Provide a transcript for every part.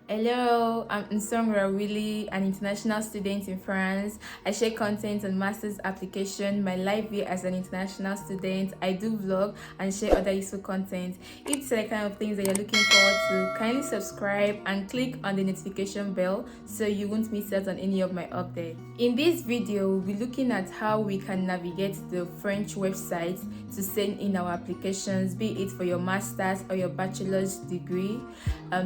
Hello, I'm Nsongurua, really an international student in France. I share content on master's application, my life here as an international student. I do vlog and share other useful content. If it's the kind of things that you're looking forward to, kindly subscribe and click on the notification bell so you won't miss out on any of my updates. In this video, we'll be looking at how we can navigate the French website to send in our applications, be it for your master's or your bachelor's degree,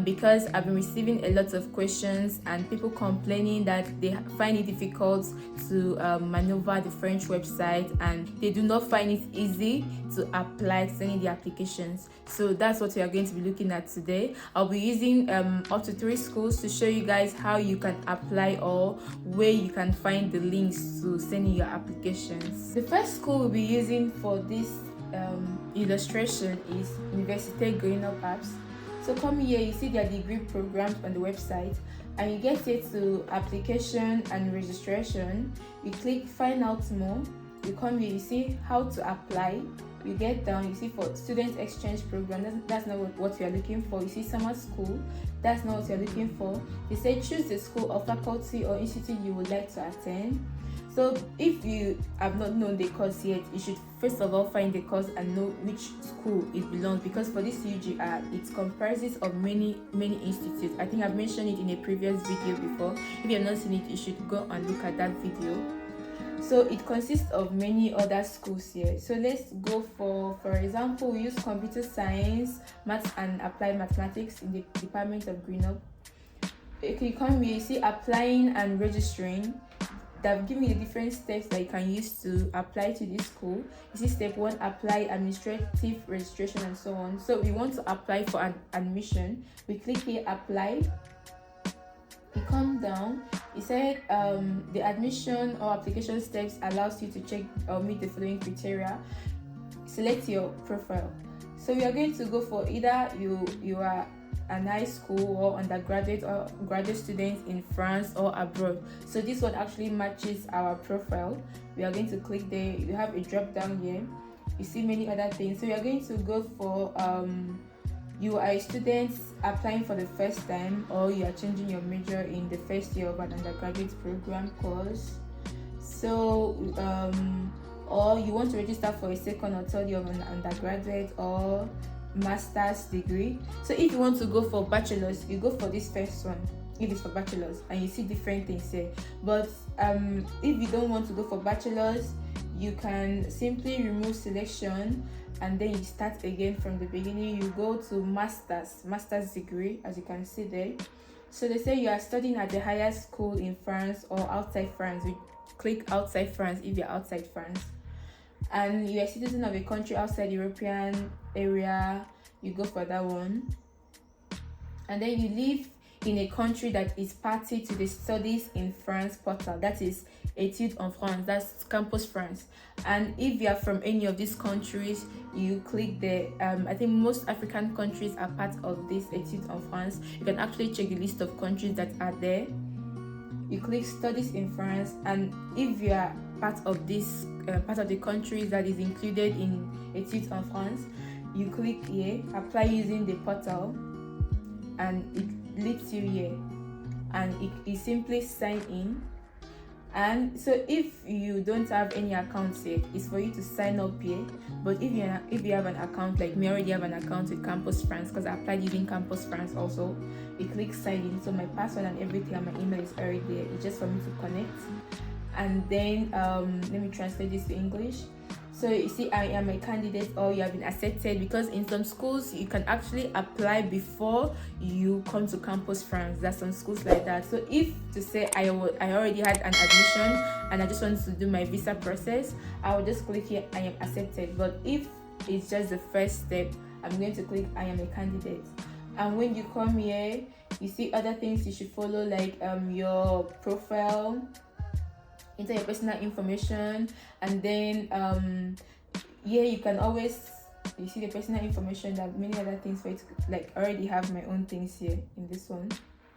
because I've been receiving a lot of questions and people complaining that they find it difficult to maneuver the French website and they do not find it easy to apply to send in the applications. So that's what we are going to be looking at today. I'll be using up to 3 schools to show you guys how you can apply or where you can find the links to send in your applications. The first school we'll be using for this illustration is Université Grenoble. So come here, you see their degree programs on the website and you get it to application and registration. You click find out more. You come here, you see how to apply. You get down, you see for student exchange program, that's not what we are looking for. You see summer school, that's not what you're looking for. They say choose the school or faculty or institute you would like to attend. So if you have not known the course yet, you should first of all find the course and know which school it belongs, because for this UGR it comprises of many institutes. I think I've mentioned it in a previous video before. If you have not seen it, you should go and look at that video. So it consists of many other schools here. So let's go for example, we use computer science, maths and applied mathematics in the Department of Grenoble. If you come here, you see applying and registering. They've given you the different steps that you can use to apply to this school. You see step 1, apply, administrative registration and so on. So we want to apply for an admission. We click here, apply. You come down. It said the admission or application steps allows you to check or meet the following criteria. Select your profile. So we are going to go for either you are an high school or undergraduate or graduate student in France or abroad. So this one actually matches our profile. We are going to click there. You have a drop down here. You see many other things. So we are going to go for you are a student applying for the first time, or you are changing your major in the first year of an undergraduate program course. So or you want to register for a second or third year of an undergraduate or master's degree. So if you want to go for bachelor's, you go for this first one if it's for bachelor's, and you see different things here. But if you don't want to go for bachelor's, you can simply remove selection and then you start again from the beginning. You go to master's degree, as you can see there. So they say you are studying at the highest school in France or outside France. You click outside France if you're outside France, and you're a citizen of a country outside the European area, you go for that one. And then you live in a country that is party to the Studies in France portal, that is Études en France, that's Campus France. And if you are from any of these countries, you click the I think most African countries are part of this Études en France. You can actually check the list of countries that are there. You click Studies in France, and if you are part of this part of the countries that is included in Études en France, you click here, apply using the portal, and it leads you here, and it simply sign in. And so if you don't have any accounts yet, it's for you to sign up here. But if you have an account, like me, I already have an account with Campus France because I applied using Campus France also. You click sign in, so my password and everything and my email is already there. It's just for me to connect. And then let me translate this to English. So you see, I am a candidate, or you have been accepted, because in some schools you can actually apply before you come to Campus France. There's some schools like that. So if to say I already had an admission and I just wanted to do my visa process, I will just click here, I am accepted. But if it's just the first step, I'm going to click I am a candidate. And when you come here, you see other things you should follow, like your profile, enter your personal information, and then here you can always, you see the personal information, that many other things for it. Like I already have my own things here in this one.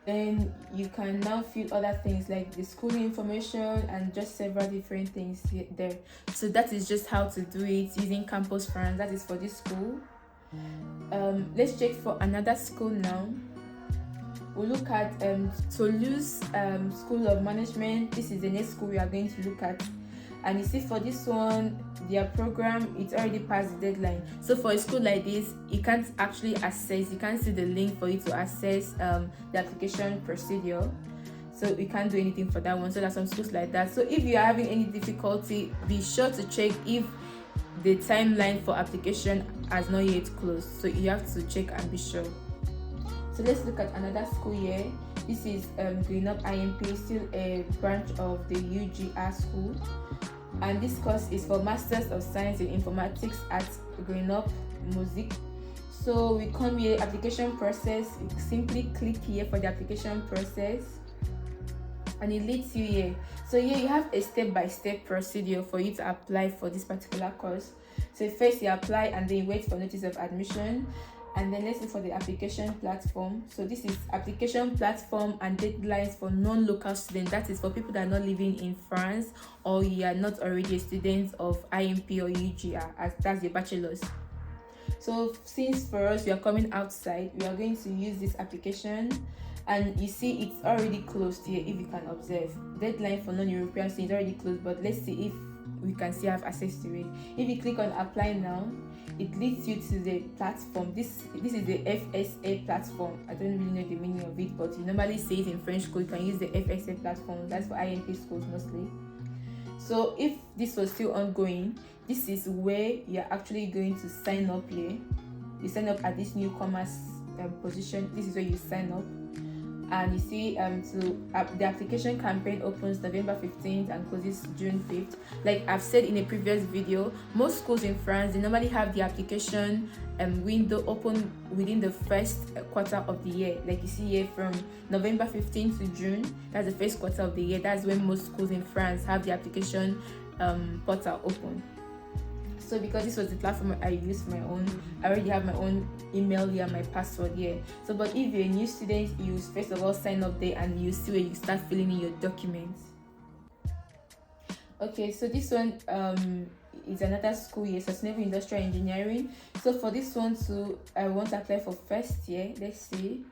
Then you can now fill other things like the school information and just several different things here, there. So that is just how to do it using Campus France. That is for this school. Let's check for another school now. we'll look at Toulouse School of Management. This is the next school we are going to look at. And you see, for this one, their program, it's already past the deadline. So for a school like this, you can't actually access, you can't see the link for you to access the application procedure. So we can't do anything for that one. So there's some schools like that. So if you are having any difficulty, be sure to check if the timeline for application has not yet closed. So you have to check and be sure. So let's look at another school year. This is Grenoble INP, still a branch of the UGR school. And this course is for Masters of Science in Informatics at Grenoble Music. So we come here, application process. You simply click here for the application process, and it leads you here. So here you have a step-by-step procedure for you to apply for this particular course. So first you apply, and then you wait for notice of admission. And then let's look for the application platform. So this is application platform and deadlines for non-local students. That is for people that are not living in France, or you are not already a student of IMP or UGR, as that's your bachelors. So since for us we are coming outside, we are going to use this application, and you see it's already closed here. If you can observe, deadline for non-European students is already closed, but let's see if we can still have access to it. If you click on apply now, it leads you to the platform. This is the FSA platform. I don't really know the meaning of it, but you normally say it in French school. You can use the FSA platform. That's for INP schools mostly. So if this was still ongoing, this is where you're actually going to sign up here. You sign up at this newcomers position. This is where you sign up. And you see the application campaign opens November 15th and closes June 5th. Like I've said in a previous video, most schools in France, they normally have the application window open within the first quarter of the year. Like you see here, from November 15th to June, that's the first quarter of the year. That's when most schools in France have the application portal open. So because this was the platform I used for my own, I already have my own email here, my password here. So but if you're a new student, you first of all sign up there, and you see where you start filling in your documents. Okay, so this one is another school year, Sustainable Industrial Engineering. So for this one too, I want to apply for first year. Let's see.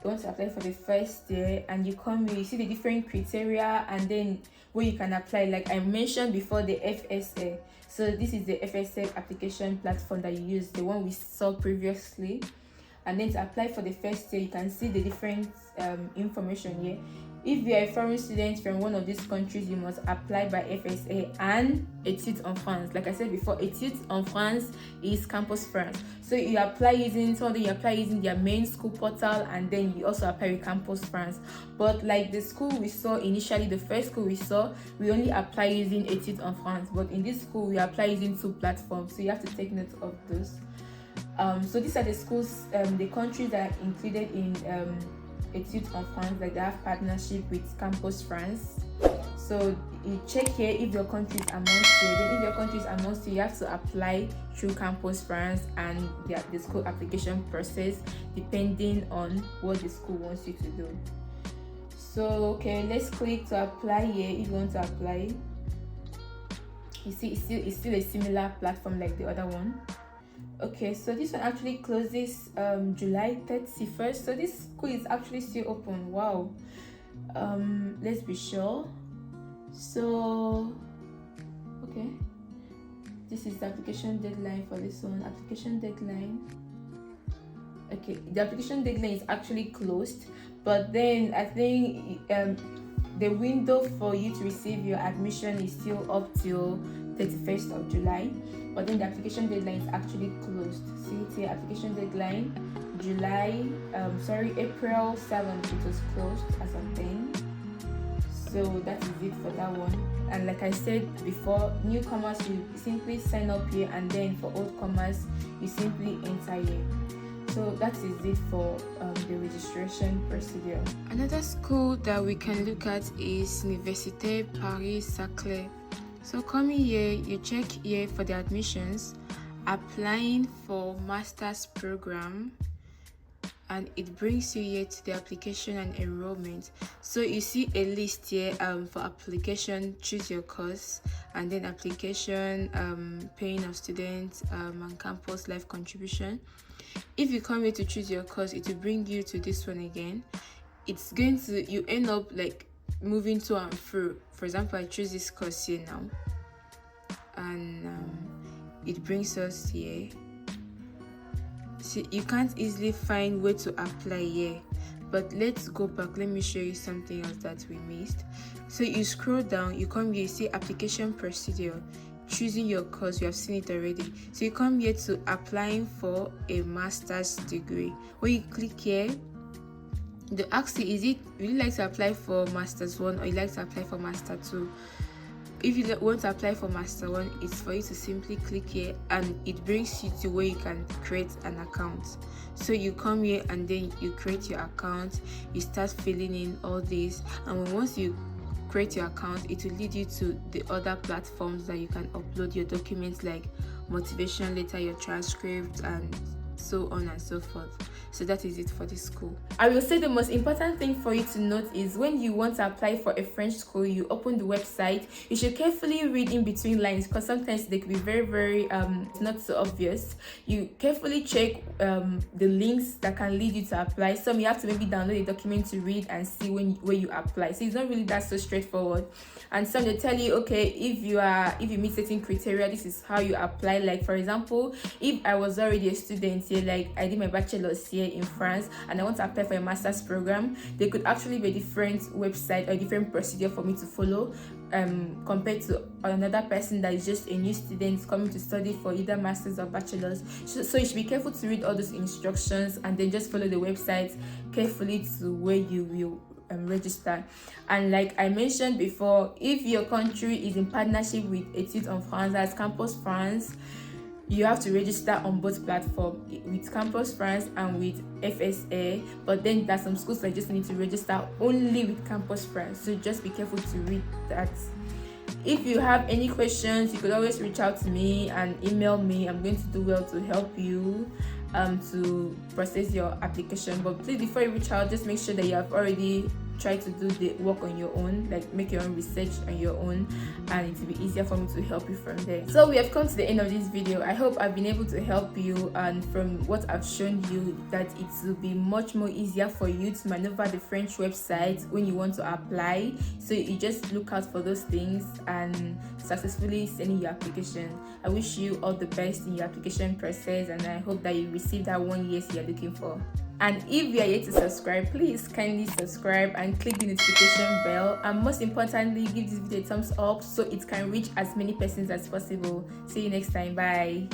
You want to apply for the first year, and you come here, you see the different criteria, and then where you can apply. Like I mentioned before, the FSA. So this is the FSA application platform that you use, the one we saw previously. And then to apply for the first year, you can see the different information here. If you are a foreign student from one of these countries, you must apply by FSA and Études en France. Like I said before, Études en France is Campus France. So you apply using their main school portal, and then you also apply with Campus France. But like the school we saw initially, the first school we saw, we only apply using Études en France. But in this school, we apply using two platforms. So you have to take note of those. So these are the schools, the countries that are included in Études en France, like they have partnership with Campus France. So you check here if your country is amongst you. Then if your country is amongst you, you have to apply through Campus France and the school application process, depending on what the school wants you to do. So okay, let's click to apply here if you want to apply. You see, it's still a similar platform like the other one. Okay, so this one actually closes July 31st. So this school is actually still open. Wow. Let's be sure. So okay, this is the application deadline for this one. Application deadline. Okay, the application deadline is actually closed, but then I think the window for you to receive your admission is still up till 31st of July, but then the application deadline is actually closed. See it here, application deadline April 7th, it was closed as of then. So that is it for that one. And like I said before, newcomers, you simply sign up here, and then for old comers, you simply enter here. So that is it for the registration procedure. Another school that we can look at is Université Paris-Saclay. So coming here, you check here for the admissions, applying for master's program, and it brings you here to the application and enrollment. So you see a list here for application, choose your course, and then application, paying of students, and campus life contribution. If you come here to choose your course, it will bring you to this one again. It's going to, you end up like moving to and fro. For example, I choose this course here now, and it brings us here. See, you can't easily find where to apply here, but let's go back. Let me show you something else that we missed. So you scroll down, you come here, you see application procedure, choosing your course. You have seen it already. So you come here to applying for a master's degree. When you click here, they ask you, is it, would you like to apply for Masters 1 or you like to apply for Master 2? If you want to apply for Master 1, it's for you to simply click here and it brings you to where you can create an account. So you come here and then you create your account, you start filling in all this, and once you create your account, it will lead you to the other platforms that you can upload your documents like motivation letter, your transcript, and so on and so forth. So that is it for this school. I will say the most important thing for you to note is when you want to apply for a French school, you open the website, you should carefully read in between lines because sometimes they can be very not so obvious. You carefully check the links that can lead you to apply. Some you have to maybe download a document to read and see where you apply. So it's not really that so straightforward. And some they tell you, okay, if you meet certain criteria, this is how you apply. Like for example, if I was already a student here, like I did my bachelor's here in France and I want to apply for a master's program, there could actually be a different website or a different procedure for me to follow compared to another person that is just a new student coming to study for either master's or bachelor's. So you should be careful to read all those instructions and then just follow the website carefully to where you will register. And like I mentioned before, if your country is in partnership with Études en France, as Campus France, you have to register on both platforms, with Campus France and with FSA. But then there's some schools that just need to register only with Campus France, so just be careful to read that. If you have any questions, you could always reach out to me and email me. I'm going to do well to help you to process your application. But please, before you reach out, just make sure that you have already try to do the work on your own, like make your own research on your own, and it will be easier for me to help you from there. So we have come to the end of this video. I hope I've been able to help you, and from what I've shown you, that it will be much more easier for you to maneuver the French website when you want to apply. So you just look out for those things and successfully send in your application. I wish you all the best in your application process, and I hope that you receive that 1 yes you're looking for. And if you are yet to subscribe, please kindly subscribe and click the notification bell, and most importantly, give this video a thumbs up so it can reach as many persons as possible. See you next time. Bye.